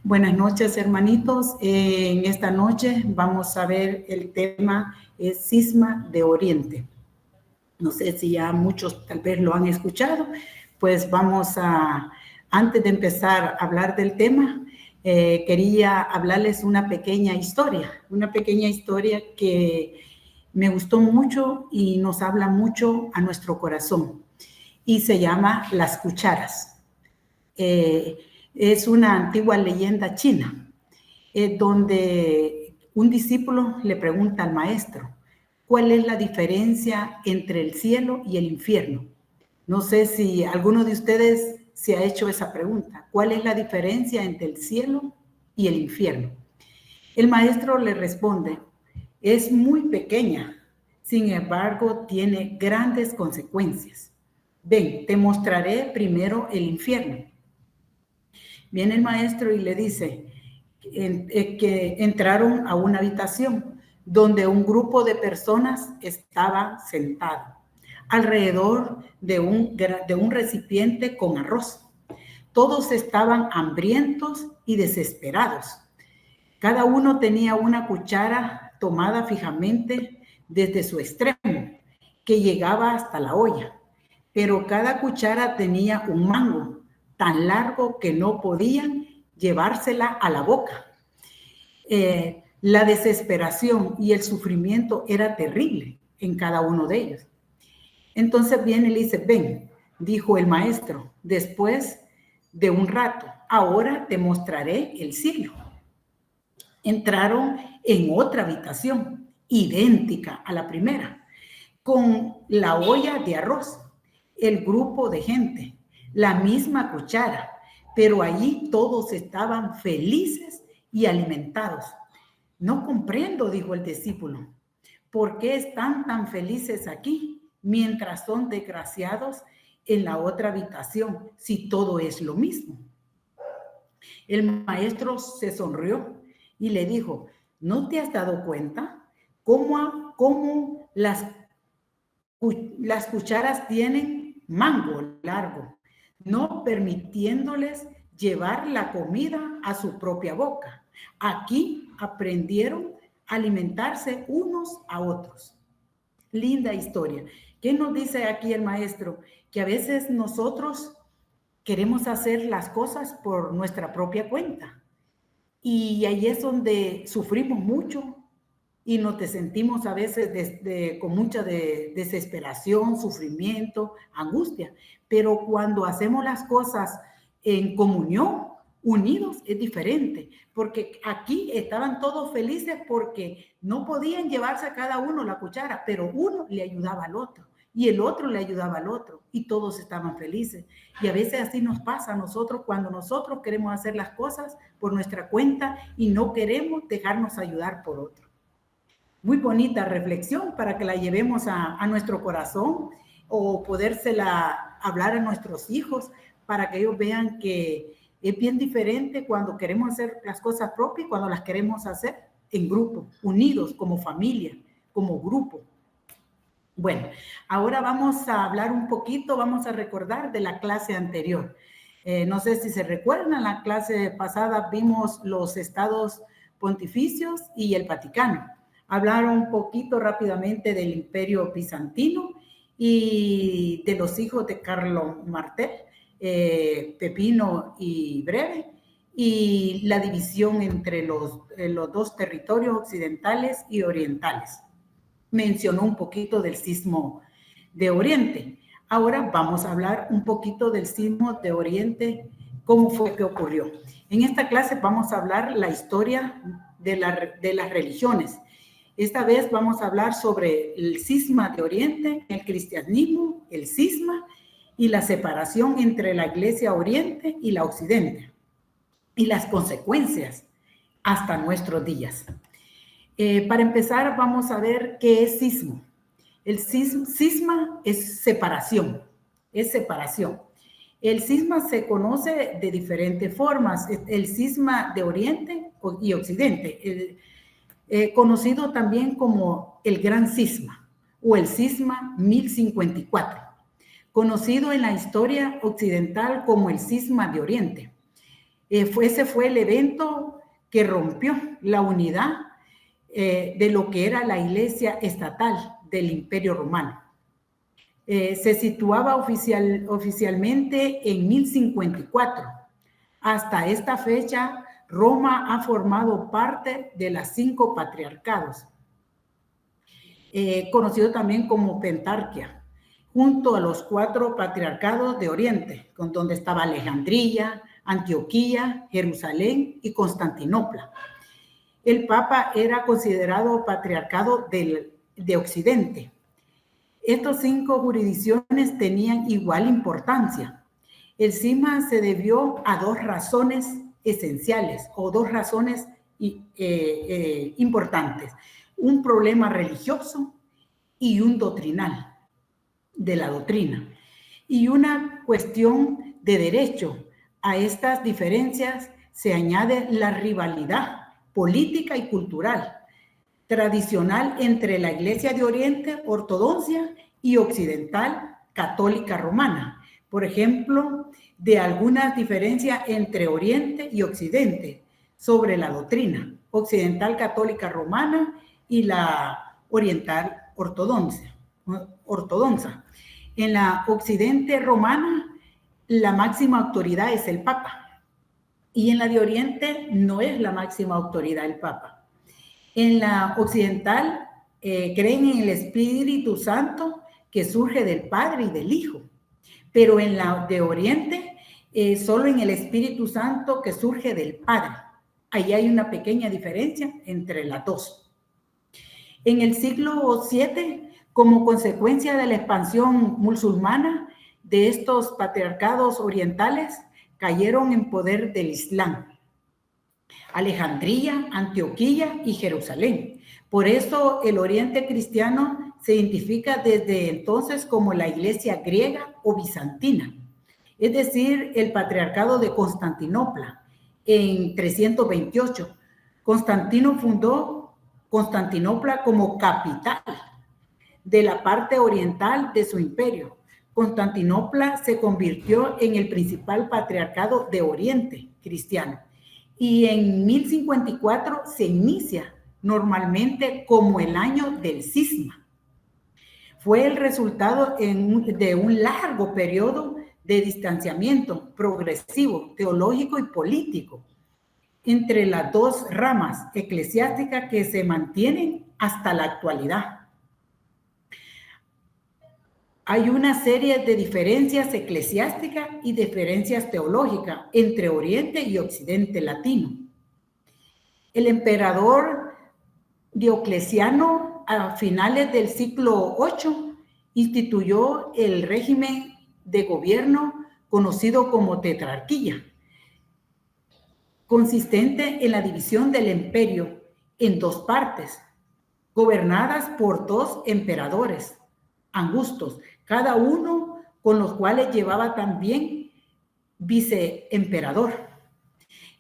Buenas noches, hermanitos. En esta noche vamos a ver el tema Cisma de Oriente. No sé si ya muchos tal vez lo han escuchado, pues antes de empezar a hablar del tema, quería hablarles una pequeña historia que me gustó mucho y nos habla mucho a nuestro corazón, y se llama Las Cucharas. Es una antigua leyenda china, donde un discípulo le pregunta al maestro, ¿cuál es la diferencia entre el cielo y el infierno? No sé si alguno de ustedes se ha hecho esa pregunta. ¿Cuál es la diferencia entre el cielo y el infierno? El maestro le responde, es muy pequeña, sin embargo, tiene grandes consecuencias. Ven, te mostraré primero el infierno. Viene el maestro y le dice que entraron a una habitación donde un grupo de personas estaba sentado alrededor de un recipiente con arroz. Todos estaban hambrientos y desesperados. Cada uno tenía una cuchara tomada fijamente desde su extremo, que llegaba hasta la olla, pero cada cuchara tenía un mango tan largo que no podían llevársela a la boca. La desesperación y el sufrimiento era terrible en cada uno de ellos. Entonces viene y le dice, ven, dijo el maestro, después de un rato, ahora te mostraré el cielo. Entraron en otra habitación, idéntica a la primera, con la olla de arroz, el grupo de gente, la misma cuchara, pero allí todos estaban felices y alimentados. No comprendo, dijo el discípulo, ¿por qué están tan felices aquí mientras son desgraciados en la otra habitación si todo es lo mismo? El maestro se sonrió y le dijo, ¿no te has dado cuenta cómo las cucharas tienen mango largo, no permitiéndoles llevar la comida a su propia boca? Aquí aprendieron a alimentarse unos a otros. Linda historia. ¿Qué nos dice aquí el maestro? Que a veces nosotros queremos hacer las cosas por nuestra propia cuenta. Y ahí es donde sufrimos mucho y nos sentimos a veces con mucha desesperación, sufrimiento, angustia. Pero cuando hacemos las cosas en comunión, unidos, es diferente. Porque aquí estaban todos felices porque no podían llevarse a cada uno la cuchara, pero uno le ayudaba al otro y el otro le ayudaba al otro y todos estaban felices. Y a veces así nos pasa a nosotros cuando nosotros queremos hacer las cosas por nuestra cuenta y no queremos dejarnos ayudar por otro. Muy bonita reflexión para que la llevemos a nuestro corazón o podérsela hablar a nuestros hijos para que ellos vean que es bien diferente cuando queremos hacer las cosas propias y cuando las queremos hacer en grupo, unidos, como familia, como grupo. Bueno, ahora vamos a hablar un poquito, vamos a recordar de la clase anterior. No sé si se recuerdan, en la clase pasada vimos los estados pontificios y el Vaticano. Hablaron un poquito rápidamente del Imperio Bizantino y de los hijos de Carlo Martel, Pepino y Breve, y la división entre los dos territorios occidentales y orientales. Mencionó un poquito del Sismo de Oriente. Ahora vamos a hablar un poquito del Sismo de Oriente, cómo fue que ocurrió. En esta clase vamos a hablar la historia de las religiones. Esta vez vamos a hablar sobre el Cisma de Oriente, el cristianismo, el cisma y la separación entre la Iglesia Oriente y la Occidente y las consecuencias hasta nuestros días. Para empezar, vamos a ver qué es cisma. El cisma es separación, El cisma se conoce de diferentes formas. El cisma de Oriente y Occidente, conocido también como el Gran Cisma o el Cisma 1054, conocido en la historia occidental como el Cisma de Oriente. Ese fue el evento que rompió la unidad de lo que era la iglesia estatal del Imperio Romano. Se situaba oficialmente en 1054. Hasta esta fecha, Roma ha formado parte de las 5 patriarcados, conocido también como Pentarquia, junto a los 4 patriarcados de Oriente, con donde estaba Alejandría, Antioquía, Jerusalén y Constantinopla. El Papa era considerado patriarcado de Occidente. Estas 5 jurisdicciones tenían igual importancia. El cisma se debió a 2 razones esenciales o 2 razones importantes: un problema religioso y un doctrinal, de la doctrina, y una cuestión de derecho. A estas diferencias se añade la rivalidad política y cultural tradicional entre la Iglesia de Oriente, ortodoxa, y occidental, católica romana. Por ejemplo, de algunas diferencias entre Oriente y Occidente sobre la doctrina occidental católica romana y la oriental ortodoxa. En la occidente romana, la máxima autoridad es el Papa, y en la de Oriente no es la máxima autoridad el Papa. En la occidental creen en el Espíritu Santo, que surge del Padre y del Hijo, pero en la de Oriente solo en el Espíritu Santo, que surge del Padre. Ahí hay una pequeña diferencia entre las dos. En el siglo VII, como consecuencia de la expansión musulmana de estos patriarcados orientales, cayeron en poder del Islam: Alejandría, Antioquía y Jerusalén. Por eso el Oriente cristiano se identifica desde entonces como la iglesia griega o bizantina, es decir, el patriarcado de Constantinopla en 328. Constantino fundó Constantinopla como capital de la parte oriental de su imperio. Constantinopla se convirtió en el principal patriarcado de Oriente cristiano, y en 1054 se inicia normalmente como el año del cisma. Fue el resultado de un largo periodo de distanciamiento progresivo, teológico y político entre las 2 ramas eclesiásticas que se mantienen hasta la actualidad. Hay una serie de diferencias eclesiásticas y diferencias teológicas entre Oriente y Occidente latino. El emperador Diocleciano, a finales del siglo VIII, instituyó el régimen de gobierno conocido como tetrarquía, consistente en la división del imperio en 2 partes, gobernadas por 2 emperadores angustos, cada uno con los cuales llevaba también viceemperador.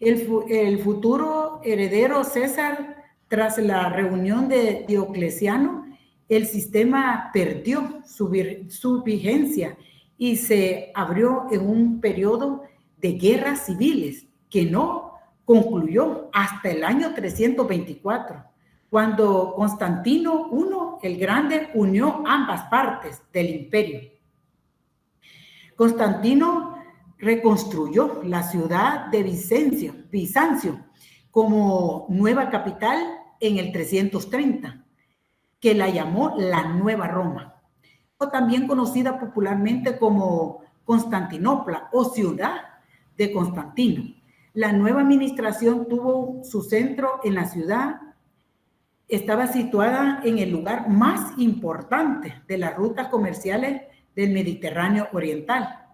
El futuro heredero César, tras la reunión de Diocleciano, el sistema perdió su vigencia y se abrió en un periodo de guerras civiles que no concluyó hasta el año 324, cuando Constantino I el Grande unió ambas partes del imperio. Constantino reconstruyó la ciudad de Bizancio como nueva capital en el 330, que la llamó la Nueva Roma, o también conocida popularmente como Constantinopla o Ciudad de Constantino. La nueva administración tuvo su centro en la ciudad. Estaba situada en el lugar más importante de las rutas comerciales del Mediterráneo oriental.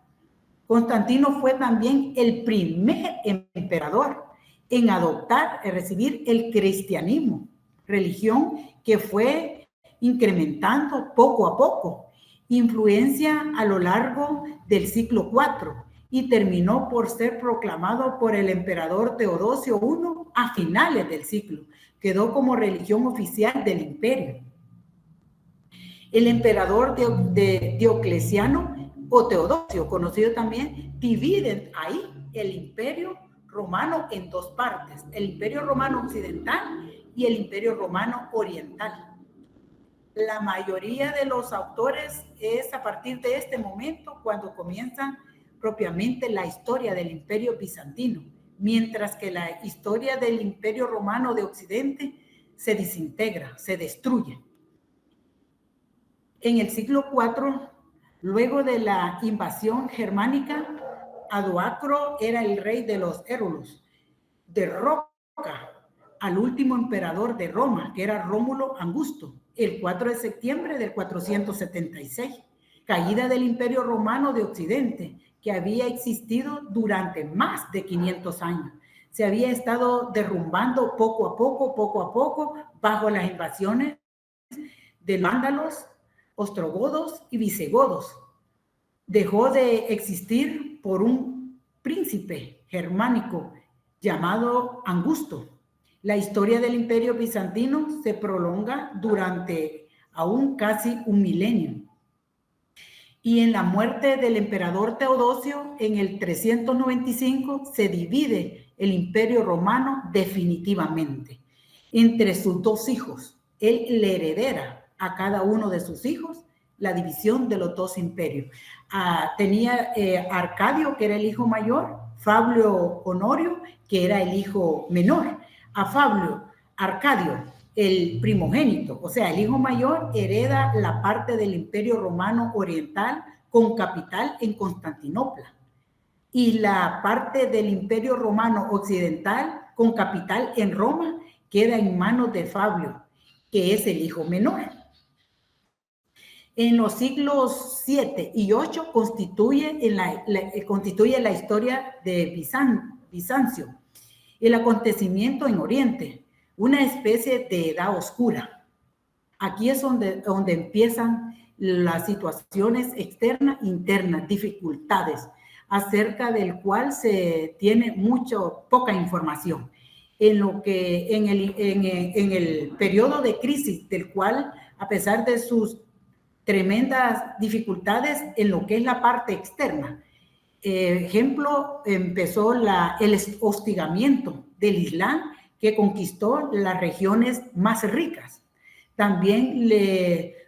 Constantino fue también el primer emperador en adoptar y recibir el cristianismo, religión que fue incrementando poco a poco influencia a lo largo del siglo IV y terminó por ser proclamado por el emperador Teodosio I a finales del siglo. Quedó como religión oficial del imperio. El emperador Diocleciano o Teodosio, conocido también, dividen ahí el imperio romano en dos partes, el Imperio Romano Occidental y el Imperio Romano Oriental. La mayoría de los autores es a partir de este momento cuando comienzan propiamente la historia del Imperio Bizantino, mientras que la historia del Imperio Romano de Occidente se desintegra, se destruye. En el siglo IV, luego de la invasión germánica, Odoacro era el rey de los érulos, derroca al último emperador de Roma, que era Rómulo Augusto, el 4 de septiembre del 476, caída del Imperio Romano de Occidente, que había existido durante más de 500 años. Se había estado derrumbando poco a poco, bajo las invasiones de vándalos, ostrogodos y visigodos. Dejó de existir por un príncipe germánico llamado Augusto. La historia del Imperio Bizantino se prolonga durante aún casi un milenio. Y en la muerte del emperador Teodosio, en el 395, se divide el Imperio Romano definitivamente entre sus dos hijos. Él le heredera a cada uno de sus hijos la división de los dos imperios. Tenía Arcadio, que era el hijo mayor, Fabio Honorio, que era el hijo menor. A Fabio Arcadio, el primogénito, o sea, el hijo mayor, hereda la parte del Imperio Romano Oriental con capital en Constantinopla, y la parte del Imperio Romano Occidental con capital en Roma queda en manos de Fabio, que es el hijo menor. En los siglos 7 y 8 constituye la historia de Bizancio, el acontecimiento en Oriente, una especie de edad oscura. Aquí es donde empiezan las situaciones externas e internas, dificultades, acerca del cual se tiene poca información. En el periodo de crisis, del cual, a pesar de sus tremendas dificultades en lo que es la parte externa, ejemplo, empezó el hostigamiento del Islam, que conquistó las regiones más ricas. También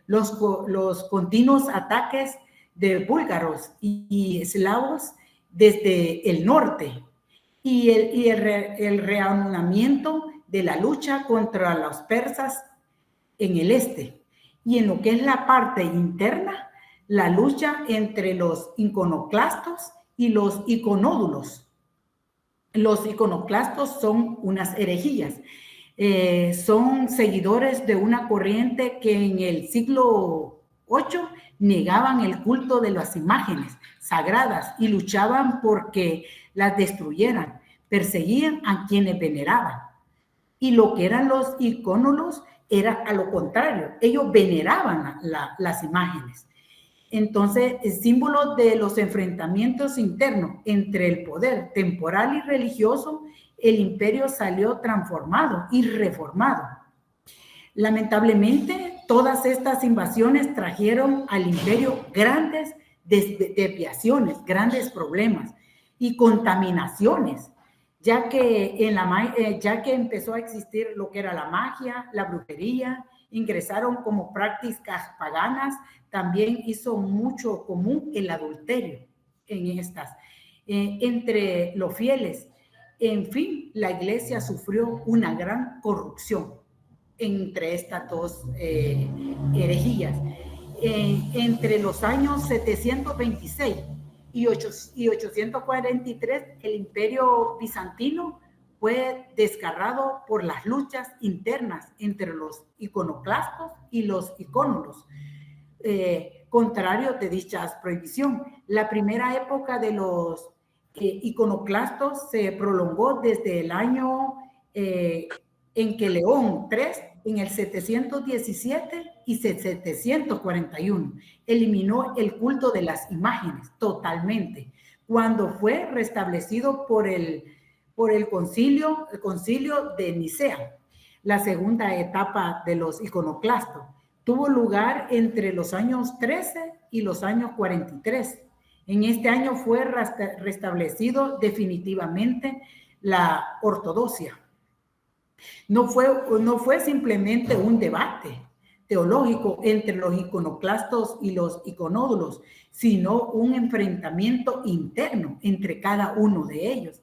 los continuos ataques de búlgaros y eslavos desde el norte, y el reanudamiento de la lucha contra los persas en el este. Y en lo que es la parte interna, la lucha entre los iconoclastos y los iconódulos. Los iconoclastos son unas herejías. Son seguidores de una corriente que en el siglo VIII negaban el culto de las imágenes sagradas y luchaban porque las destruyeran, perseguían a quienes veneraban. Y lo que eran los icónolos era a lo contrario, ellos veneraban las imágenes. Entonces, el símbolo de los enfrentamientos internos entre el poder temporal y religioso, el imperio salió transformado y reformado. Lamentablemente, todas estas invasiones trajeron al imperio grandes desviaciones, grandes problemas y contaminaciones, ya que empezó a existir lo que era la magia, la brujería, ingresaron como prácticas paganas. También hizo mucho común el adulterio en estas, entre los fieles. En fin, la iglesia sufrió una gran corrupción entre estas dos herejías. Entre los años 726 y 843, el imperio bizantino fue desgarrado por las luchas internas entre los iconoclastos y los icónolos, contrario de dicha prohibición. La primera época de los iconoclastos se prolongó desde el año en que León III, en el 717 y 741, eliminó el culto de las imágenes totalmente, cuando fue restablecido por el concilio de Nicea. La segunda etapa de los iconoclastos tuvo lugar entre los años 13 y los años 43. En este año fue restablecido definitivamente la ortodoxia. No fue simplemente un debate teológico entre los iconoclastos y los iconódulos, sino un enfrentamiento interno entre cada uno de ellos,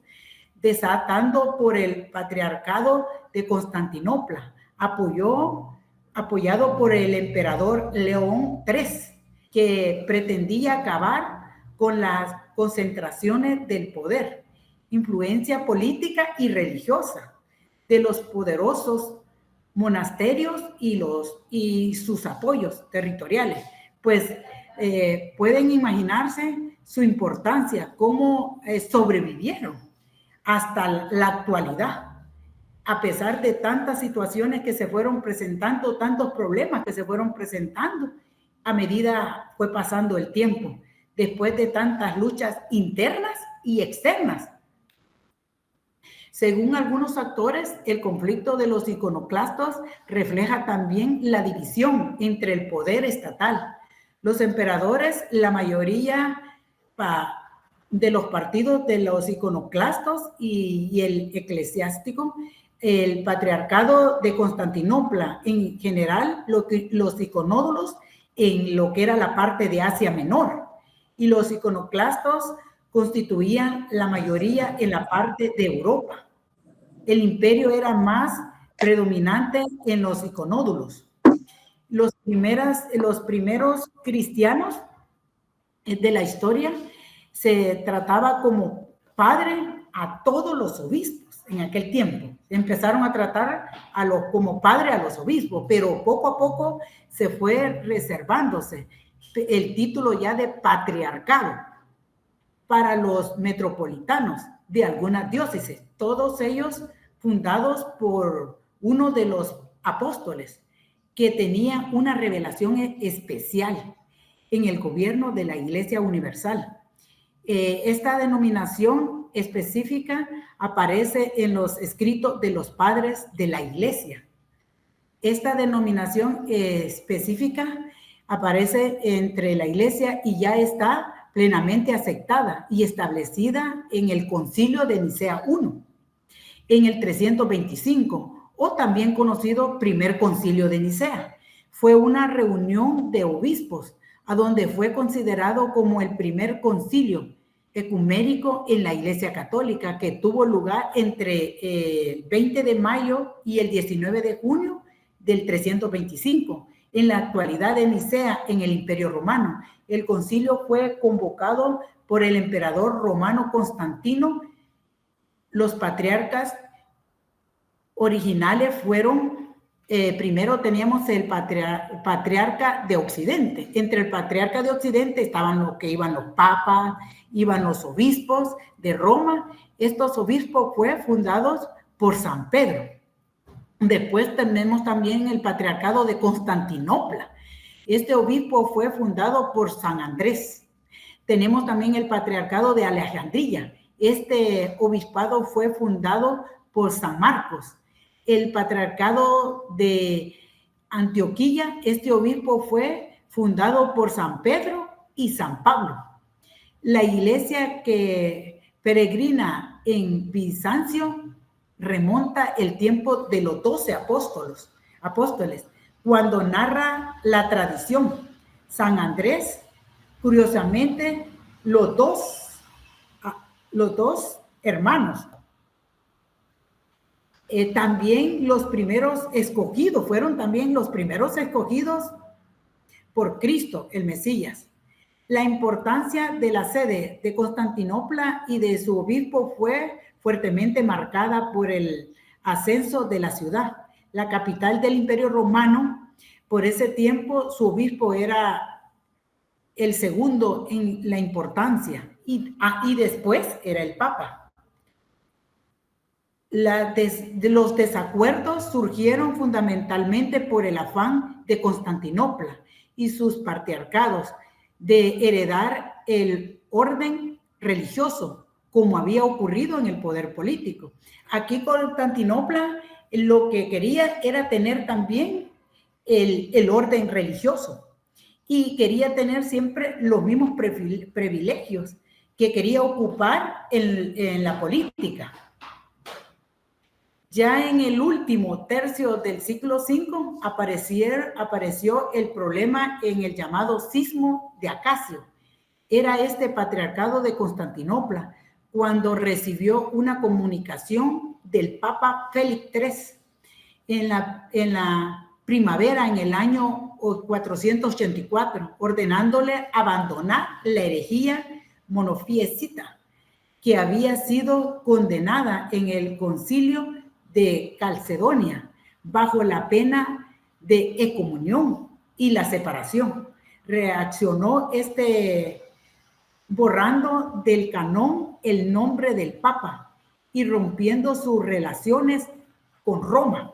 desatando por el patriarcado de Constantinopla, apoyado por el emperador León III, que pretendía acabar con las concentraciones del poder, influencia política y religiosa de los poderosos monasterios y sus apoyos territoriales. Pues pueden imaginarse su importancia, cómo sobrevivieron hasta la actualidad, a pesar de tantas situaciones que se fueron presentando, tantos problemas que se fueron presentando a medida fue pasando el tiempo, después de tantas luchas internas y externas. Según algunos actores, el conflicto de los iconoclastos refleja también la división entre el poder estatal. Los emperadores, la mayoría de los partidos de los iconoclastos y el eclesiástico, el patriarcado de Constantinopla en general, los iconódulos en lo que era la parte de Asia Menor, y los iconoclastos constituían la mayoría en la parte de Europa. El imperio era más predominante en los iconódulos. Los primeros cristianos de la historia se trataba como padre a todos los obispos en aquel tiempo. Empezaron a tratar como padre a los obispos, pero poco a poco se fue reservándose el título ya de patriarcado para los metropolitanos de algunas diócesis, todos ellos fundados por uno de los apóstoles que tenía una revelación especial en el gobierno de la Iglesia Universal. Esta denominación específica aparece en los escritos de los padres de la Iglesia. Esta denominación específica aparece entre la Iglesia y ya está plenamente aceptada y establecida en el Concilio de Nicea I, en el 325, o también conocido Primer Concilio de Nicea. Fue una reunión de obispos, a donde fue considerado como el primer concilio ecuménico en la Iglesia Católica, que tuvo lugar entre el 20 de mayo y el 19 de junio del 325, en la actualidad de Nicea, en el Imperio Romano. El concilio fue convocado por el emperador romano Constantino. Los patriarcas originales fueron, primero teníamos el patriarca de Occidente. Entre el patriarca de Occidente estaban iban los papas, iban los obispos de Roma. Estos obispos fueron fundados por San Pedro. Después tenemos también el patriarcado de Constantinopla. Este obispo fue fundado por San Andrés. Tenemos también el patriarcado de Alejandría. Este obispado fue fundado por San Marcos. El patriarcado de Antioquía, este obispo fue fundado por San Pedro y San Pablo. La iglesia que peregrina en Bizancio remonta el tiempo de los 12 apóstoles, cuando narra la tradición. San Andrés, curiosamente, los dos hermanos, también los primeros escogidos, fueron también los primeros escogidos por Cristo, el Mesías. La importancia de la sede de Constantinopla y de su obispo fue fuertemente marcada por el ascenso de la ciudad, la capital del Imperio Romano. Por ese tiempo, su obispo era el segundo en la importancia y después era el Papa. Los desacuerdos surgieron fundamentalmente por el afán de Constantinopla y sus patriarcados de heredar el orden religioso, como había ocurrido en el poder político. Aquí Constantinopla lo que quería era tener también el orden religioso y quería tener siempre los mismos privilegios que quería ocupar en la política. Ya en el último tercio del siglo V apareció el problema en el llamado Cisma de Acacio. Era este patriarcado de Constantinopla cuando recibió una comunicación del Papa Félix III en la primavera, en el año 484, ordenándole abandonar la herejía monofiesita que había sido condenada en el concilio de Calcedonia bajo la pena de excomunión y la separación. Reaccionó borrando del canón el nombre del Papa y rompiendo sus relaciones con Roma.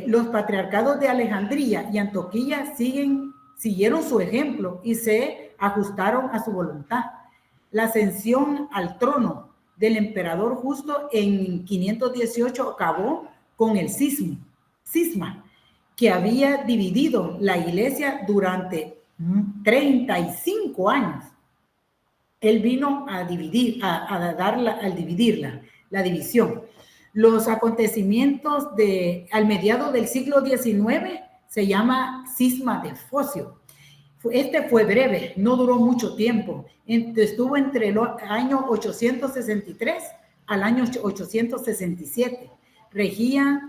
Los patriarcados de Alejandría y Antioquía siguieron su ejemplo y se ajustaron a su voluntad. La ascensión al trono del emperador Justo en 518 acabó con el cisma que había dividido la iglesia durante 35 años. Él vino a dividirla, la división. Los acontecimientos al mediado del siglo XIX se llama Cisma de Focio. Este fue breve, no duró mucho tiempo. Estuvo entre el año 863 al año 867. Regía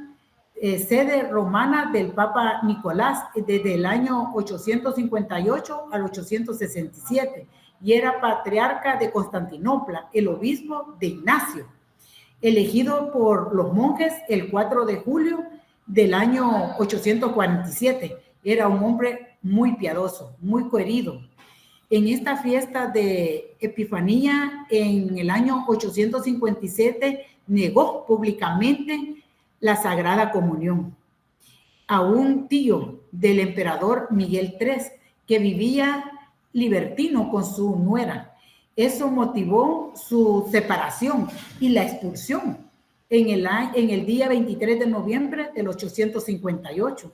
sede romana del Papa Nicolás desde el año 858 al 867 y era patriarca de Constantinopla, el obispo de Ignacio, elegido por los monjes el 4 de julio del año 847. Era un hombre muy piadoso, muy querido. En esta fiesta de Epifanía, en el año 857, negó públicamente la Sagrada Comunión a un tío del emperador Miguel III, que vivía libertino con su nuera. Eso motivó su separación y la expulsión en el día 23 de noviembre del 858,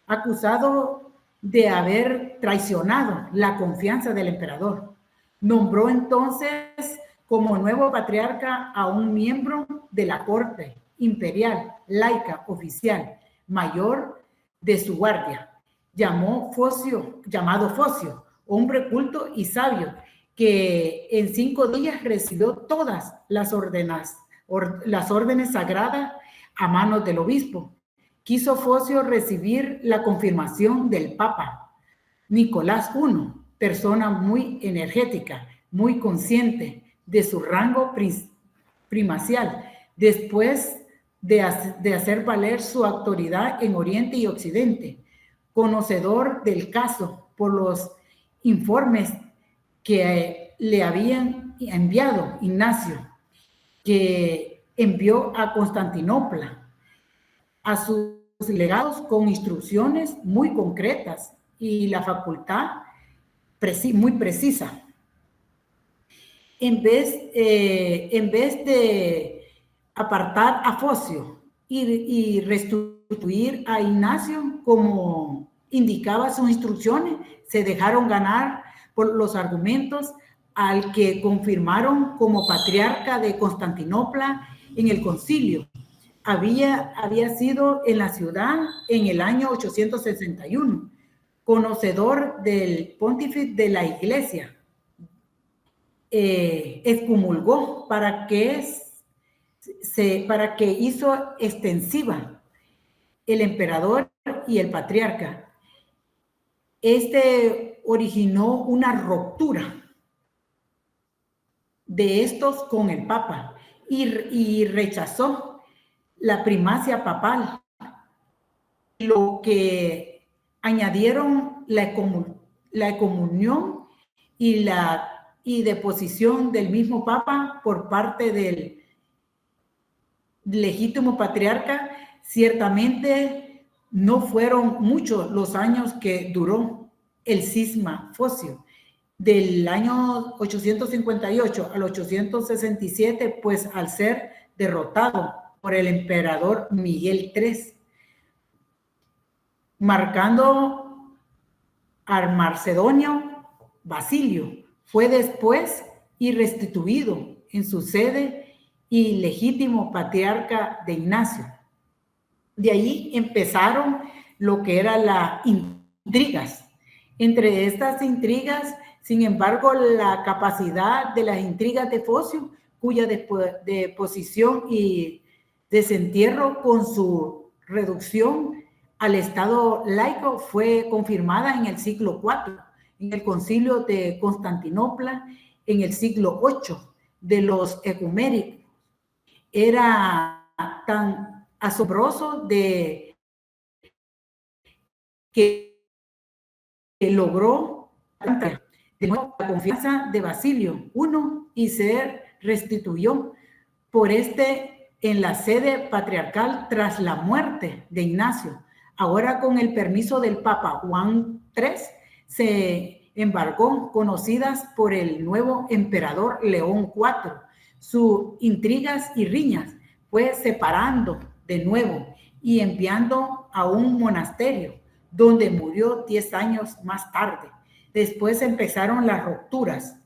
acusado de haber traicionado la confianza del emperador. Nombró entonces como nuevo patriarca a un miembro de la corte imperial, laica, oficial, mayor de su guardia, llamado Focio, hombre culto y sabio, que en 5 días recibió todas las órdenes sagradas a manos del obispo. Quiso Focio recibir la confirmación del Papa Nicolás I, persona muy energética, muy consciente de su rango primacial, después de hacer valer su autoridad en Oriente y Occidente, conocedor del caso por los informes que le habían enviado Ignacio, que envió a Constantinopla a sus legados con instrucciones muy concretas y la facultad muy precisa. En vez de apartar a Focio y restituir a Ignacio como indicaba sus instrucciones, se dejaron ganar por los argumentos al que confirmaron como patriarca de Constantinopla en el concilio. Había sido en la ciudad en el año 861, conocedor del pontífice de la iglesia. Excomulgó para que hizo extensiva el emperador y el patriarca. Originó una ruptura de estos con el Papa y rechazó la primacia papal, lo que añadieron la excomunión y deposición del mismo Papa por parte del legítimo patriarca. Ciertamente no fueron muchos los años que duró el cisma Focio. Del año 858 al 867, pues al ser derrotado por el emperador Miguel III, marcando al macedonio Basilio, fue después y restituido en su sede y legítimo patriarca de Ignacio. De ahí empezaron lo que eran las intrigas. Entre estas intrigas, sin embargo, la capacidad de las intrigas de Focio, cuya deposición y desentierro con su reducción al Estado laico fue confirmada en el siglo IV, en el Concilio de Constantinopla, en el siglo VIII, de los ecuménicos. Era tan asombroso de que logró de nuevo la confianza de Basilio I y se restituyó por en la sede patriarcal tras la muerte de Ignacio. Ahora, con el permiso del Papa Juan III, se embargó, conocidas por el nuevo emperador León IV. Sus intrigas y riñas fue separando de nuevo y enviando a un monasterio, donde murió 10 años más tarde. Después empezaron las rupturas.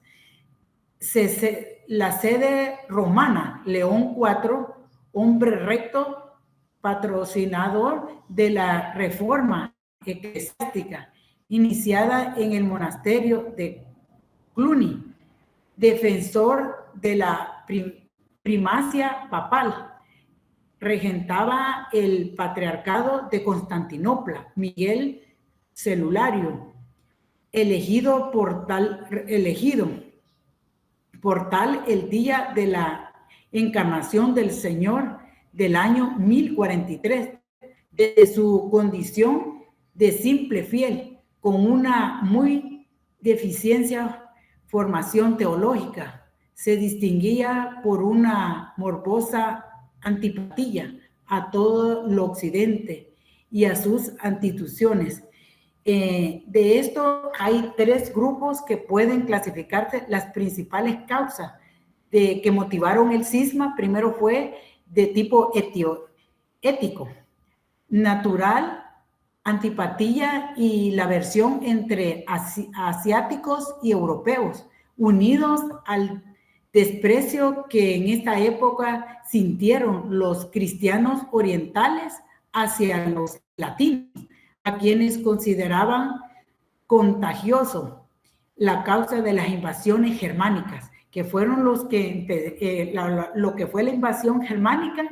La sede romana, León IV, hombre recto, patrocinador de la reforma eclesiástica iniciada en el monasterio de Cluny, defensor de la primacia papal, regentaba el patriarcado de Constantinopla, Miguel Celulario, elegido por tal el día de la encarnación del Señor del año 1043, de su condición de simple fiel, con una muy deficiencia formación teológica. Se distinguía por una morbosa antipatía a todo lo occidente y a sus instituciones. De esto hay 3 grupos que pueden clasificarse las principales causas que motivaron el cisma. Primero fue de tipo ético, natural, antipatía y la aversión entre asiáticos y europeos, unidos al desprecio que en esta época sintieron los cristianos orientales hacia los latinos, a quienes consideraban contagioso la causa de las invasiones germánicas, que fueron los que lo que fue la invasión germánica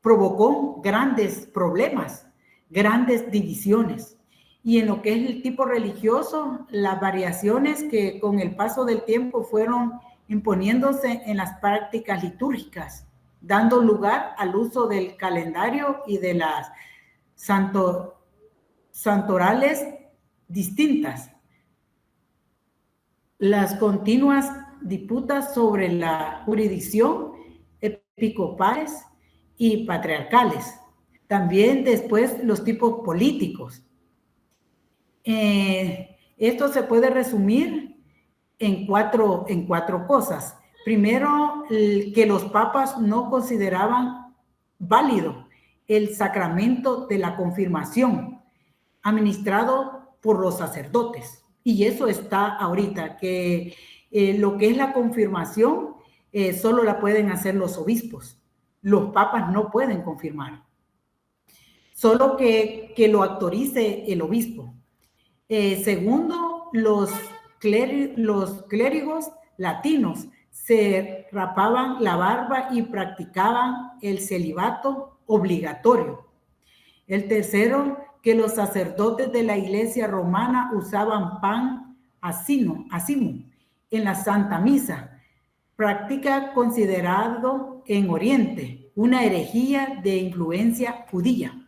provocó grandes problemas, grandes divisiones. Y en lo que es el tipo religioso, las variaciones que con el paso del tiempo fueron imponiéndose en las prácticas litúrgicas, dando lugar al uso del calendario y de las santorales distintas. Las continuas disputas sobre la jurisdicción episcopales y patriarcales. También después los tipos políticos. Esto se puede resumir en cuatro cosas. Primero, que los papas no consideraban válido el sacramento de la confirmación administrado por los sacerdotes. Y eso está ahorita, que lo que es la confirmación solo la pueden hacer los obispos. Los papas no pueden confirmar. Solo que lo autorice el obispo. Segundo, los clérigos latinos se rapaban la barba y practicaban el celibato obligatorio. El tercero, que los sacerdotes de la iglesia romana usaban pan acimo en la Santa Misa, práctica considerado en Oriente una herejía de influencia judía.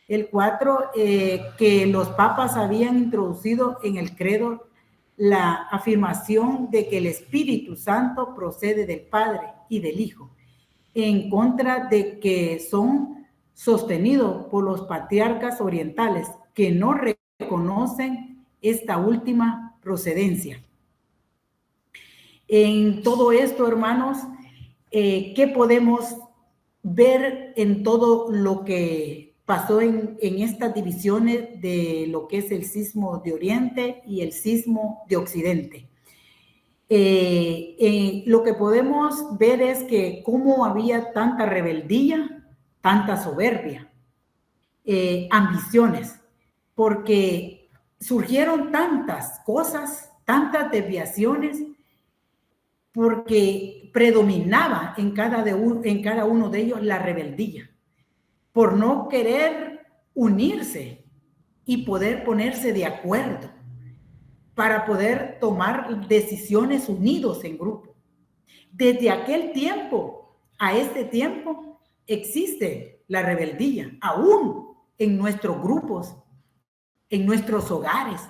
El 4, que los papas habían introducido en el credo la afirmación de que el Espíritu Santo procede del Padre y del Hijo, en contra de que son sostenidos por los patriarcas orientales, que no reconocen esta última procedencia. En todo esto, hermanos, ¿qué podemos ver en todo lo que pasó en estas divisiones de lo que es el cisma de Oriente y el cisma de Occidente? Lo que podemos ver es que cómo había tanta rebeldía, tanta soberbia, ambiciones, porque surgieron tantas cosas, tantas desviaciones, porque predominaba en cada uno de ellos la rebeldía, por no querer unirse y poder ponerse de acuerdo para poder tomar decisiones unidos en grupo. Desde aquel tiempo a este tiempo existe la rebeldía, aún en nuestros grupos, en nuestros hogares.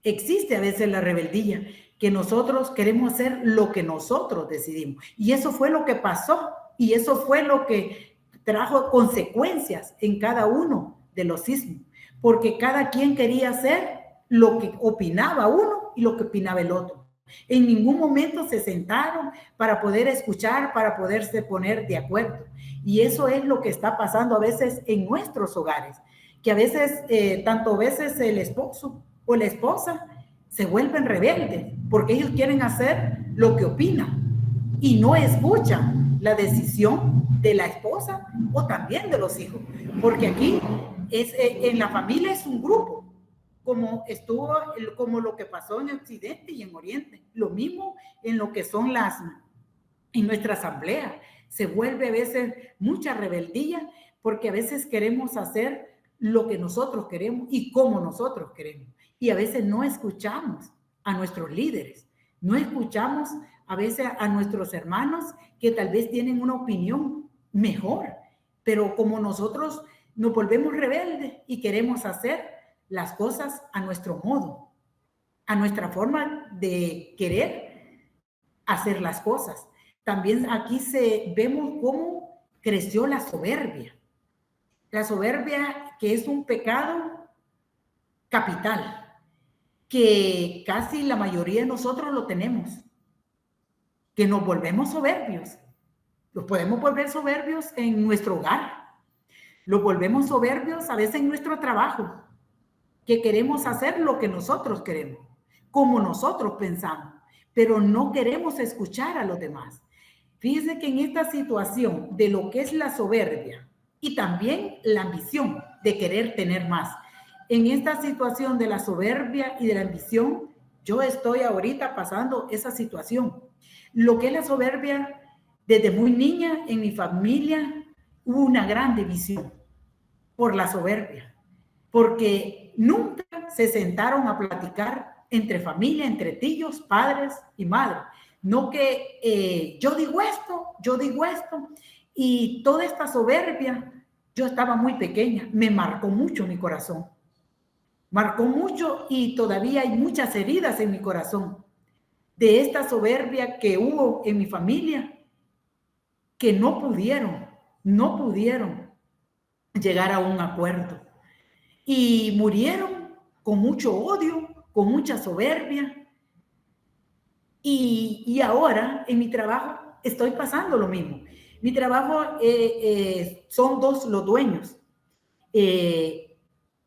Existe a veces la rebeldía, que nosotros queremos hacer lo que nosotros decidimos. Y eso fue lo que pasó, y eso fue lo que trajo consecuencias en cada uno de los sismos, porque cada quien quería hacer lo que opinaba uno y lo que opinaba el otro. En ningún momento se sentaron para poder escuchar, para poderse poner de acuerdo. Y eso es lo que está pasando a veces en nuestros hogares, que a veces, tanto veces el esposo o la esposa se vuelven rebeldes porque ellos quieren hacer lo que opinan y no escuchan la decisión de la esposa o también de los hijos, porque aquí en la familia es un grupo, como lo que pasó en Occidente y en Oriente, lo mismo en lo que son en nuestra asamblea. Se vuelve a veces mucha rebeldía porque a veces queremos hacer lo que nosotros queremos y como nosotros queremos. Y a veces no escuchamos a nuestros líderes, no escuchamos a veces a nuestros hermanos que tal vez tienen una opinión mejor, pero como nosotros nos volvemos rebeldes y queremos hacer las cosas a nuestro modo, a nuestra forma de querer hacer las cosas. También aquí vemos cómo creció la soberbia. La soberbia, que es un pecado capital, que casi la mayoría de nosotros lo tenemos, que nos volvemos soberbios. Los podemos volver soberbios en nuestro hogar, los volvemos soberbios a veces en nuestro trabajo, que queremos hacer lo que nosotros queremos, como nosotros pensamos, pero no queremos escuchar a los demás. Fíjense que en esta situación de lo que es la soberbia y también la ambición de querer tener más, en esta situación de la soberbia y de la ambición, yo estoy ahorita pasando esa situación. Lo que es la soberbia, desde muy niña en mi familia hubo una gran división por la soberbia, porque nunca se sentaron a platicar entre familia, entre tíos, padres y madres. No que yo digo esto, y toda esta soberbia, yo estaba muy pequeña, me marcó mucho mi corazón. Marcó mucho y todavía hay muchas heridas en mi corazón de esta soberbia que hubo en mi familia, que no pudieron llegar a un acuerdo y murieron con mucho odio, con mucha soberbia. Y ahora en mi trabajo estoy pasando lo mismo. Mi trabajo son dos los dueños.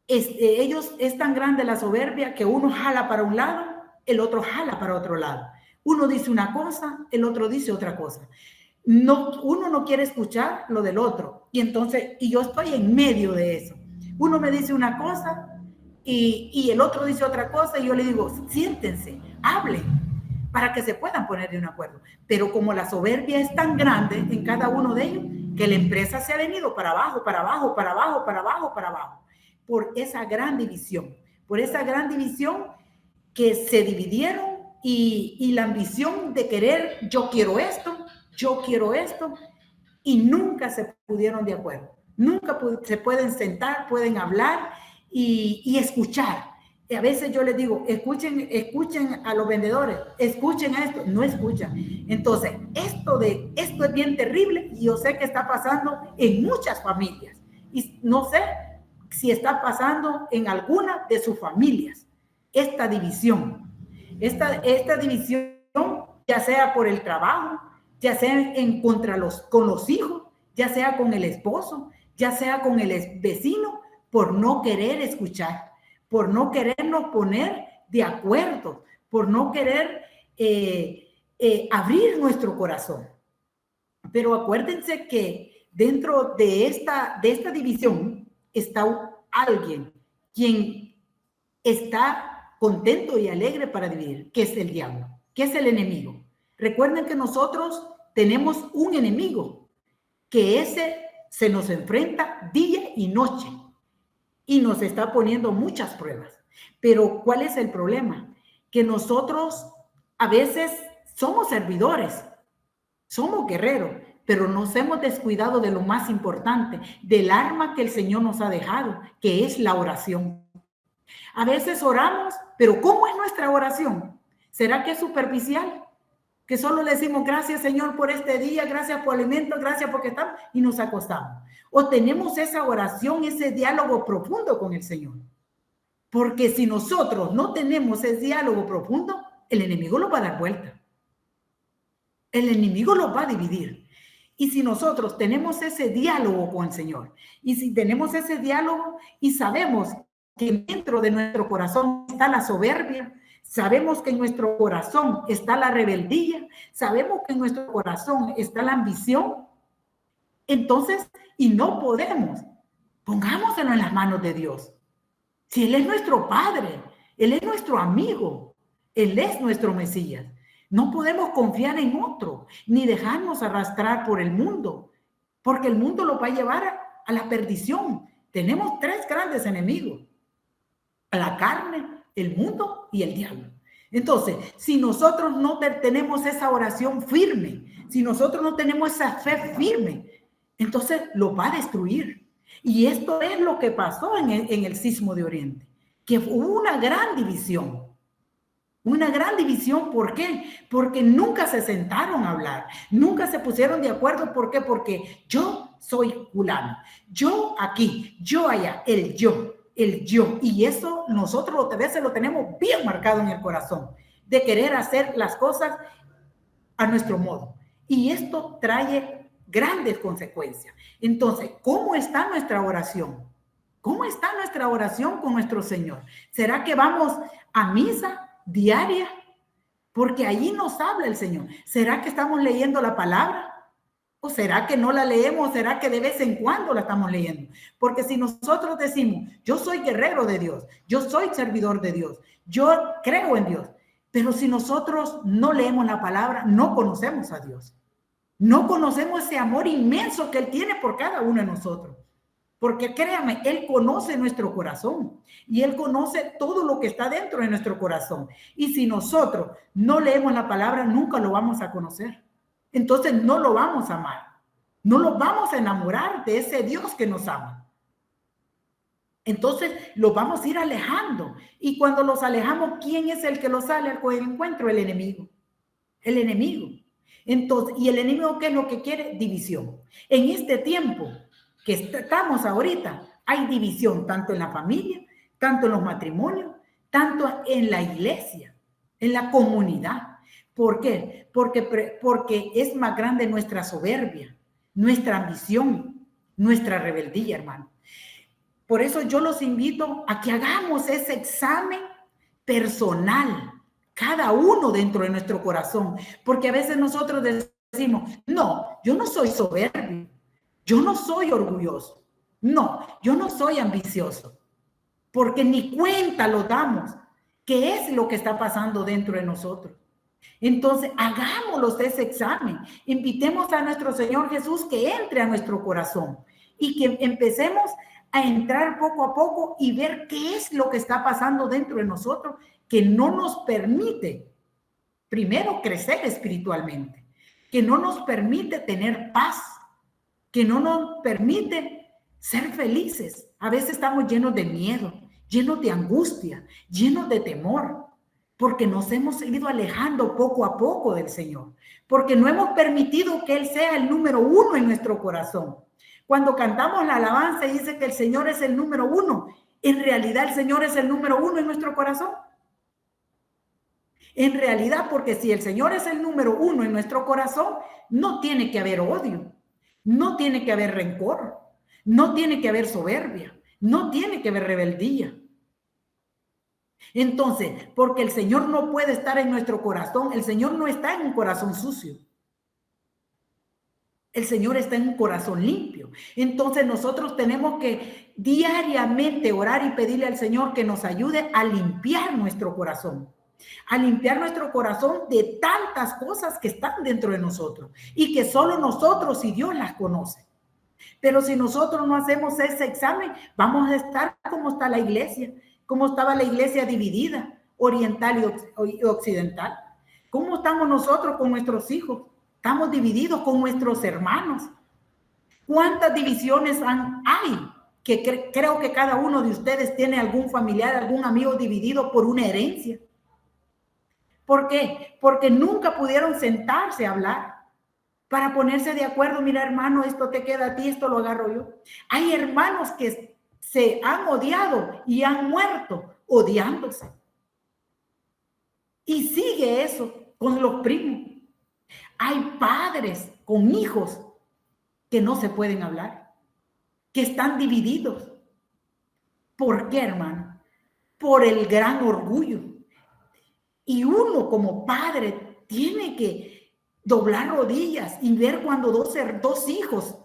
Ellos es tan grande la soberbia que uno jala para un lado, el otro jala para otro lado. Uno dice una cosa, el otro dice otra cosa. Uno no quiere escuchar lo del otro. Y yo estoy en medio de eso. Uno me dice una cosa y el otro dice otra cosa y yo le digo, siéntense, hablen, para que se puedan poner de un acuerdo. Pero como la soberbia es tan grande en cada uno de ellos, que la empresa se ha venido para abajo, para abajo, para abajo, para abajo, para abajo, por esa gran división que se dividieron y la ambición de querer, yo quiero esto, y nunca se pudieron de acuerdo. Nunca se pueden sentar, pueden hablar y escuchar. A veces yo les digo, escuchen a los vendedores, escuchen a esto, no escuchan. Entonces, esto es bien terrible y yo sé que está pasando en muchas familias. Y no sé si está pasando en alguna de sus familias, esta división. Esta división, ya sea por el trabajo, ya sea con los hijos, ya sea con el esposo, ya sea con el vecino, por no querer escuchar, por no querernos poner de acuerdo, por no querer abrir nuestro corazón. Pero acuérdense que dentro de esta división está alguien quien está contento y alegre para dividir, que es el diablo, que es el enemigo. Recuerden que nosotros tenemos un enemigo, que ese se nos enfrenta día y noche y nos está poniendo muchas pruebas. Pero ¿cuál es el problema? Que nosotros a veces somos servidores, somos guerreros, pero nos hemos descuidado de lo más importante, del arma que el Señor nos ha dejado, que es la oración. A veces oramos, pero ¿cómo es nuestra oración? ¿Será que es superficial? Que solo le decimos gracias, Señor, por este día, gracias por alimento, gracias porque estamos, y nos acostamos. O tenemos esa oración, ese diálogo profundo con el Señor. Porque si nosotros no tenemos ese diálogo profundo, el enemigo lo va a dar vuelta. El enemigo lo va a dividir. Y si nosotros tenemos ese diálogo con el Señor, y si tenemos ese diálogo y sabemos que dentro de nuestro corazón está la soberbia, sabemos que en nuestro corazón está la rebeldía, sabemos que en nuestro corazón está la ambición, entonces, y no podemos, pongámoselo en las manos de Dios. Si Él es nuestro Padre, Él es nuestro amigo, Él es nuestro Mesías. No podemos confiar en otro, ni dejarnos arrastrar por el mundo, porque el mundo lo va a llevar a la perdición. Tenemos tres grandes enemigos: la carne, el mundo y el diablo. Entonces, si nosotros no tenemos esa oración firme, si nosotros no tenemos esa fe firme, entonces lo va a destruir. Y esto es lo que pasó en el Sismo de Oriente, que hubo una gran división. Una gran división, ¿por qué? Porque nunca se sentaron a hablar, nunca se pusieron de acuerdo. ¿Por qué? Porque yo soy fulano, yo aquí, yo allá, el yo. Y eso nosotros a veces lo tenemos bien marcado en el corazón, de querer hacer las cosas a nuestro modo. Y esto trae grandes consecuencias. Entonces, ¿cómo está nuestra oración? ¿Cómo está nuestra oración con nuestro Señor? ¿Será que vamos a misa diaria? Porque allí nos habla el Señor. ¿Será que estamos leyendo la palabra? ¿O será que no la leemos? ¿Será que de vez en cuando la estamos leyendo? Porque si nosotros decimos, yo soy guerrero de Dios, yo soy servidor de Dios, yo creo en Dios, pero si nosotros no leemos la palabra, no conocemos a Dios. No conocemos ese amor inmenso que Él tiene por cada uno de nosotros. Porque créame, Él conoce nuestro corazón y Él conoce todo lo que está dentro de nuestro corazón. Y si nosotros no leemos la palabra, nunca lo vamos a conocer. Entonces no lo vamos a amar. No lo vamos a enamorar de ese Dios que nos ama. Entonces los vamos a ir alejando. Y cuando los alejamos, ¿quién es el que los sale al encuentro? El enemigo. El enemigo. Entonces, ¿y el enemigo qué es lo que quiere? División. En este tiempo que estamos ahorita, hay división tanto en la familia, tanto en los matrimonios, tanto en la iglesia, en la comunidad. ¿Por qué? Porque es más grande nuestra soberbia, nuestra ambición, nuestra rebeldía, hermano. Por eso yo los invito a que hagamos ese examen personal, cada uno dentro de nuestro corazón, porque a veces nosotros decimos, no, yo no soy soberbio, yo no soy orgulloso, no, yo no soy ambicioso, porque ni cuenta lo damos, qué es lo que está pasando dentro de nosotros. Entonces, hagámoslos ese examen, invitemos a nuestro Señor Jesús que entre a nuestro corazón y que empecemos a entrar poco a poco y ver qué es lo que está pasando dentro de nosotros que no nos permite, primero, crecer espiritualmente, que no nos permite tener paz, que no nos permite ser felices. A veces estamos llenos de miedo, llenos de angustia, llenos de temor, porque nos hemos ido alejando poco a poco del Señor, porque no hemos permitido que Él sea el número uno en nuestro corazón. Cuando cantamos la alabanza y dice que el Señor es el número uno, en realidad el Señor es el número uno en nuestro corazón. En realidad, porque si el Señor es el número uno en nuestro corazón, no tiene que haber odio, no tiene que haber rencor, no tiene que haber soberbia, no tiene que haber rebeldía. Entonces, porque el Señor no puede estar en nuestro corazón, el Señor no está en un corazón sucio. El Señor está en un corazón limpio. Entonces nosotros tenemos que diariamente orar y pedirle al Señor que nos ayude a limpiar nuestro corazón. A limpiar nuestro corazón de tantas cosas que están dentro de nosotros y que solo nosotros y Dios las conoce. Pero si nosotros no hacemos ese examen, vamos a estar como está la iglesia, como estaba la iglesia dividida, oriental y occidental. ¿Cómo estamos nosotros con nuestros hijos? Estamos divididos con nuestros hermanos. ¿Cuántas divisiones hay? Que creo que cada uno de ustedes tiene algún familiar, algún amigo dividido por una herencia. ¿Por qué? Porque nunca pudieron sentarse a hablar para ponerse de acuerdo. Mira, hermano, esto te queda a ti, esto lo agarro yo. Hay hermanos que se han odiado y han muerto odiándose. Y sigue eso con los primos. Hay padres con hijos que no se pueden hablar, que están divididos. ¿Por qué, hermano? Por el gran orgullo. Y uno como padre tiene que doblar rodillas y ver cuando dos hijos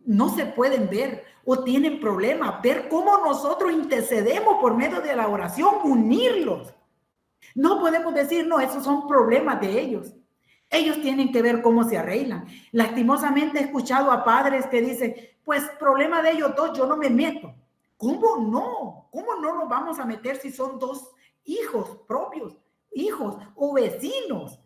no se pueden ver o tienen problemas, ver cómo nosotros intercedemos por medio de la oración, unirlos. No podemos decir, no, esos son problemas de ellos. Ellos tienen que ver cómo se arreglan. Lastimosamente he escuchado a padres que dicen, pues problema de ellos dos, yo no me meto. ¿Cómo no? ¿Cómo no nos vamos a meter si son dos hijos propios, hijos o vecinos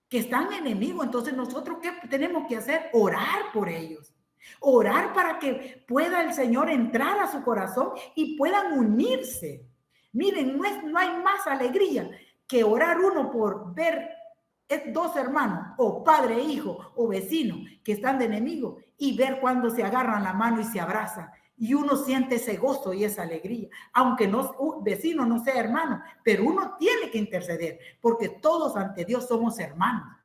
que están enemigos? Entonces nosotros, ¿qué tenemos que hacer? Orar por ellos. Orar para que pueda el Señor entrar a su corazón y puedan unirse. Miren, no hay más alegría que orar uno por ver dos hermanos o padre e hijo o vecino que están de enemigo y ver cuando se agarran la mano y se abrazan y uno siente ese gozo y esa alegría, aunque vecino no sea hermano, pero uno tiene que interceder porque todos ante Dios somos hermanos.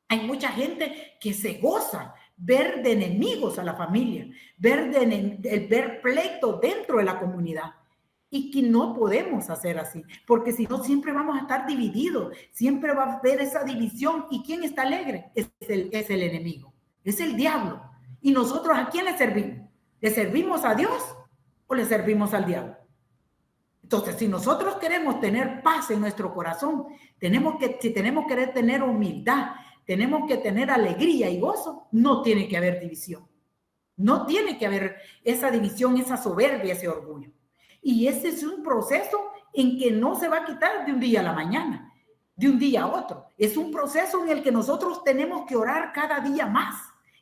Hay mucha gente que se goza ver de enemigos a la familia, ver pleito dentro de la comunidad. Y que no podemos hacer así, porque si no siempre vamos a estar divididos, siempre va a haber esa división. ¿Y quién está alegre? Es el enemigo, es el diablo. ¿Y nosotros a quién le servimos? ¿Le servimos a Dios o le servimos al diablo? Entonces, si nosotros queremos tener paz en nuestro corazón, si tenemos que tener humildad, tenemos que tener alegría y gozo, no tiene que haber división. No tiene que haber esa división, esa soberbia, ese orgullo. Y ese es un proceso en que no se va a quitar de un día a la mañana, de un día a otro. Es un proceso en el que nosotros tenemos que orar cada día más,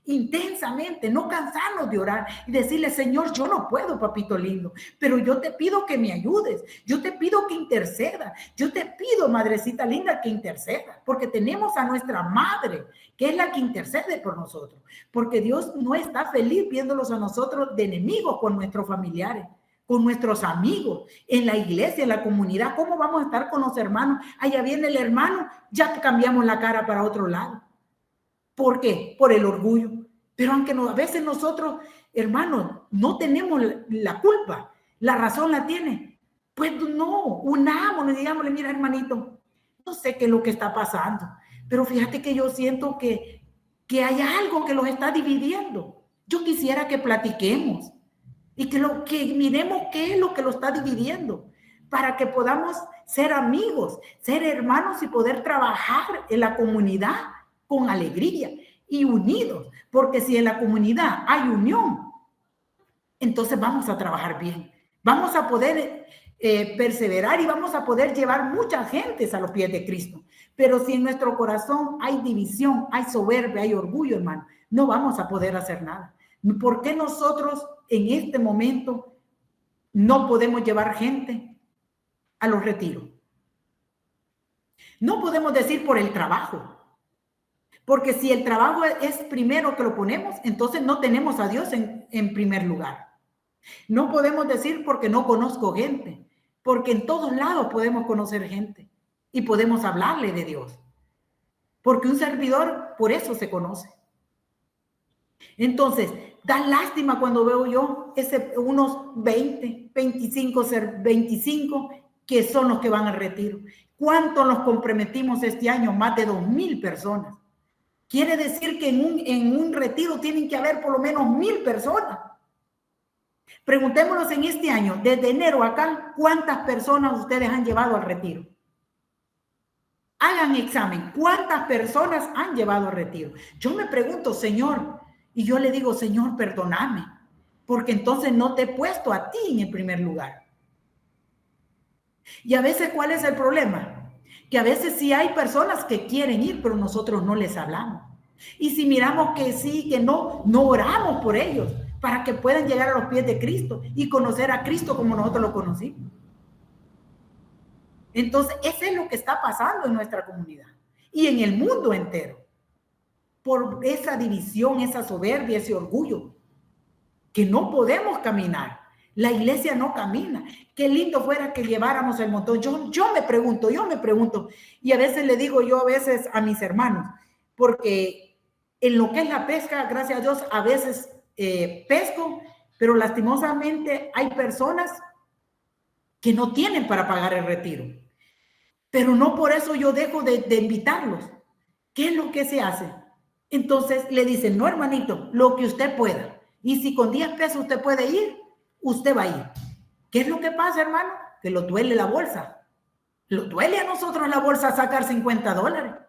intensamente, no cansarnos de orar y decirle, Señor, yo no puedo, papito lindo, pero yo te pido que me ayudes, yo te pido que interceda, yo te pido, madrecita linda, que interceda, porque tenemos a nuestra madre, que es la que intercede por nosotros, porque Dios no está feliz viéndolos a nosotros de enemigos con nuestros familiares, con nuestros amigos, en la iglesia, en la comunidad. ¿Cómo vamos a estar con los hermanos? Allá viene el hermano, ya cambiamos la cara para otro lado. ¿Por qué? Por el orgullo. Pero aunque a veces nosotros, hermanos, no tenemos la culpa, la razón la tiene, pues no, unámonos y digámosle, mira, hermanito, no sé qué es lo que está pasando, pero fíjate que yo siento que hay algo que los está dividiendo. Yo quisiera que platiquemos y que miremos qué es lo que lo está dividiendo para que podamos ser amigos, ser hermanos y poder trabajar en la comunidad con alegría y unidos, porque si en la comunidad hay unión, entonces vamos a trabajar bien, vamos a poder perseverar y vamos a poder llevar muchas gentes a los pies de Cristo. Pero si en nuestro corazón hay división, hay soberbia, hay orgullo, hermano, no vamos a poder hacer nada. ¿Por qué nosotros en este momento no podemos llevar gente a los retiros? No podemos decir por el trabajo, porque si el trabajo es primero que lo ponemos, entonces no tenemos a Dios en primer lugar. No podemos decir porque no conozco gente, porque en todos lados podemos conocer gente y podemos hablarle de Dios, porque un servidor por eso se conoce. Entonces, da lástima cuando veo yo unos 20, 25 que son los que van al retiro. ¿Cuántos nos comprometimos este año? Más de 2,000 personas. Quiere decir que en un retiro tienen que haber por lo menos 1,000 personas. Preguntémonos en este año, desde enero acá, ¿cuántas personas ustedes han llevado al retiro? Hagan examen, ¿cuántas personas han llevado al retiro? Yo me pregunto, Señor, y yo le digo, Señor, perdóname, porque entonces no te he puesto a ti en el primer lugar. Y a veces, ¿cuál es el problema? Que a veces sí hay personas que quieren ir, pero nosotros no les hablamos. Y si miramos que sí, que no, no oramos por ellos para que puedan llegar a los pies de Cristo y conocer a Cristo como nosotros lo conocimos. Entonces, eso es lo que está pasando en nuestra comunidad y en el mundo entero. Por esa división, esa soberbia, ese orgullo, que no podemos caminar. La iglesia no camina. Qué lindo fuera que lleváramos el montón. Yo me pregunto, y a veces le digo yo a veces a mis hermanos, porque en lo que es la pesca, gracias a Dios, a veces pesco, pero lastimosamente hay personas que no tienen para pagar el retiro. Pero no por eso yo dejo de invitarlos. ¿Qué es lo que se hace? Entonces le dicen, no, hermanito, lo que usted pueda. Y si con 10 pesos usted puede ir, usted va a ir. ¿Qué es lo que pasa, hermano? Que lo duele la bolsa. Lo duele a nosotros la bolsa sacar $50.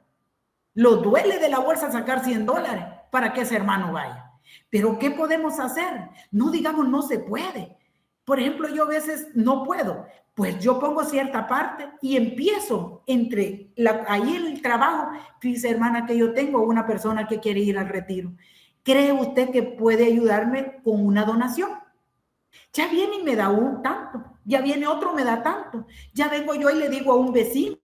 Lo duele de la bolsa sacar $100 para que ese hermano vaya. Pero ¿qué podemos hacer? No digamos no se puede. Por ejemplo, yo a veces no puedo. Pues yo pongo cierta parte y empiezo ahí en el trabajo. Dice, hermana, que yo tengo una persona que quiere ir al retiro. ¿Cree usted que puede ayudarme con una donación? Ya viene y me da un tanto. Ya viene otro, me da tanto. Ya vengo yo y le digo a un vecino.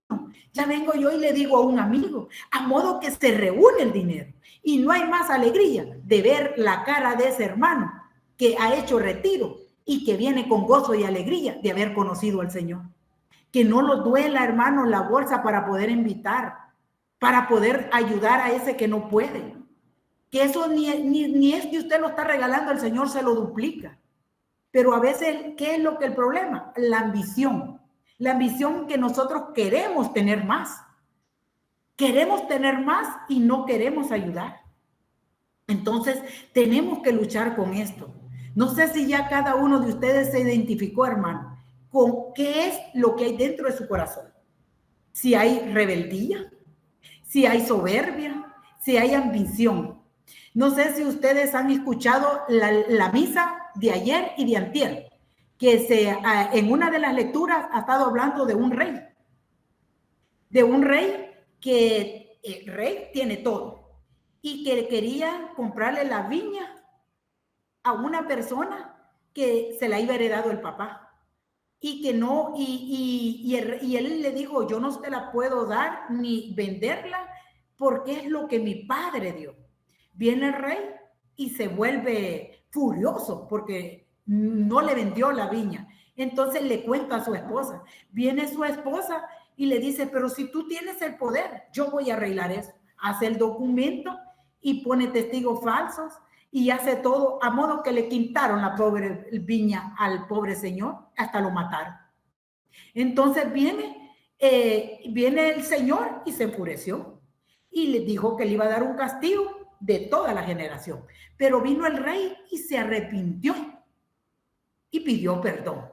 Ya vengo yo y le digo a un amigo. A modo que se reúne el dinero. Y no hay más alegría de ver la cara de ese hermano que ha hecho retiro y que viene con gozo y alegría de haber conocido al Señor. Que no lo duela, hermano, la bolsa para poder invitar, para poder ayudar a ese que no puede. Que eso ni es que usted lo está regalando, el Señor se lo duplica. Pero a veces, ¿qué es lo que el problema? La ambición. La ambición que nosotros queremos tener más. Queremos tener más y no queremos ayudar. Entonces, tenemos que luchar con esto. No sé si ya cada uno de ustedes se identificó, hermano, con qué es lo que hay dentro de su corazón. Si hay rebeldía, si hay soberbia, si hay ambición. No sé si ustedes han escuchado la misa de ayer y de antier, que en una de las lecturas ha estado hablando de un rey. De un rey que el rey tiene todo y que quería comprarle la viña a una persona que se la iba heredado el papá y que no, y él le dijo, yo no te la puedo dar ni venderla porque es lo que mi padre dio. Viene el rey y se vuelve furioso porque no le vendió la viña. Entonces le cuenta a su esposa. Viene su esposa y le dice, pero si tú tienes el poder, yo voy a arreglar eso. Hace el documento y pone testigos falsos y hace todo a modo que le quitaron la pobre viña al pobre señor, hasta lo mataron. Entonces viene el señor y se enfureció y le dijo que le iba a dar un castigo de toda la generación. Pero vino el rey y se arrepintió y pidió perdón.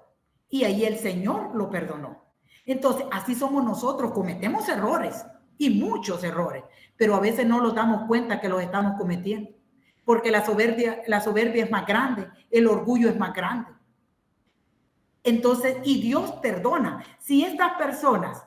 Y ahí el Señor lo perdonó. Entonces, así somos nosotros, cometemos errores y muchos errores, pero a veces no nos damos cuenta que los estamos cometiendo, porque la soberbia es más grande, el orgullo es más grande. Entonces, y Dios perdona. Si estas personas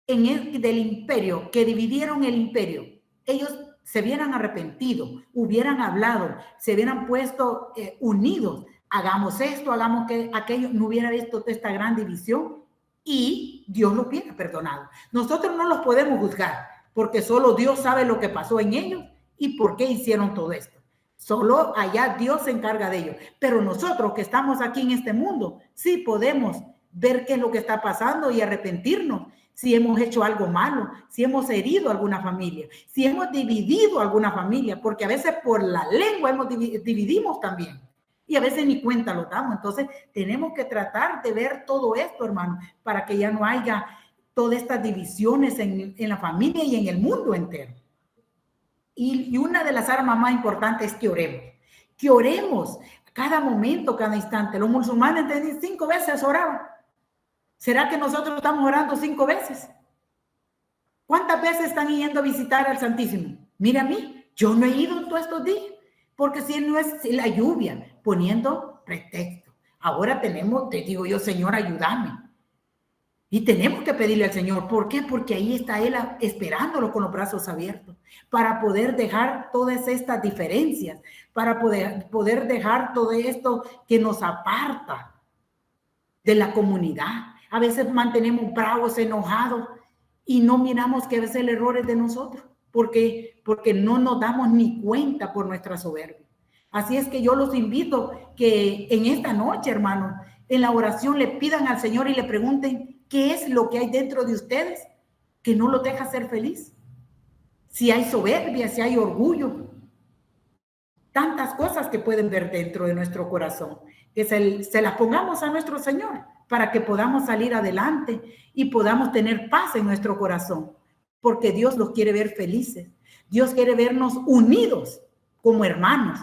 del imperio, que dividieron el imperio, ellos se hubieran arrepentido, hubieran hablado, se hubieran puesto unidos, hagamos esto, hagamos aquello, no hubiera visto toda esta gran división y Dios los hubiera perdonado. Nosotros no los podemos juzgar porque solo Dios sabe lo que pasó en ellos y por qué hicieron todo esto. Solo allá Dios se encarga de ello. Pero nosotros que estamos aquí en este mundo, sí podemos ver qué es lo que está pasando y arrepentirnos. Si hemos hecho algo malo, si hemos herido a alguna familia, si hemos dividido a alguna familia, porque a veces por la lengua dividimos también. Y a veces ni cuenta lo damos. Entonces, tenemos que tratar de ver todo esto, hermano, para que ya no haya todas estas divisiones en la familia y en el mundo entero. Y una de las armas más importantes es que oremos. Que oremos cada momento, cada instante. Los musulmanes 5 veces oraban. ¿Será que nosotros estamos orando 5 veces? ¿Cuántas veces están yendo a visitar al Santísimo? Mira a mí, yo no he ido todos estos días. Porque si no es la lluvia, poniendo pretexto. Ahora tenemos, te digo yo, Señor, ayúdame. Y tenemos que pedirle al Señor. ¿Por qué? Porque ahí está Él esperándolo con los brazos abiertos para poder dejar todas estas diferencias, para poder dejar todo esto que nos aparta de la comunidad. A veces mantenemos bravos, enojados y no miramos que a veces el error es de nosotros. Porque no nos damos ni cuenta por nuestra soberbia. Así es que yo los invito que en esta noche, hermano, en la oración le pidan al Señor y le pregunten qué es lo que hay dentro de ustedes que no los deja ser feliz. Si hay soberbia, si hay orgullo, tantas cosas que pueden ver dentro de nuestro corazón, que se las pongamos a nuestro Señor para que podamos salir adelante y podamos tener paz en nuestro corazón. Porque Dios los quiere ver felices. Dios quiere vernos unidos como hermanos,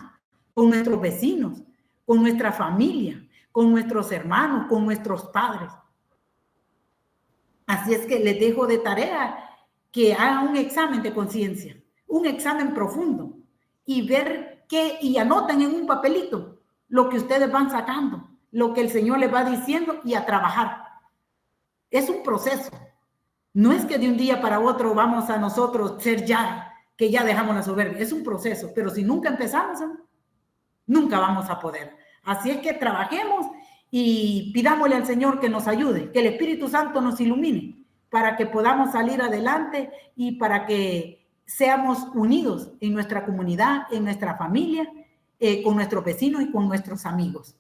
con nuestros vecinos, con nuestra familia, con nuestros hermanos, con nuestros padres. Así es que les dejo de tarea que hagan un examen de conciencia, un examen profundo y ver qué, y anoten en un papelito lo que ustedes van sacando, lo que el Señor les va diciendo y a trabajar. Es un proceso. No es que de un día para otro vamos a nosotros ser que ya dejamos la soberbia. Es un proceso, pero si nunca empezamos, nunca vamos a poder. Así es que trabajemos y pidámosle al Señor que nos ayude, que el Espíritu Santo nos ilumine para que podamos salir adelante y para que seamos unidos en nuestra comunidad, en nuestra familia, con nuestros vecinos y con nuestros amigos.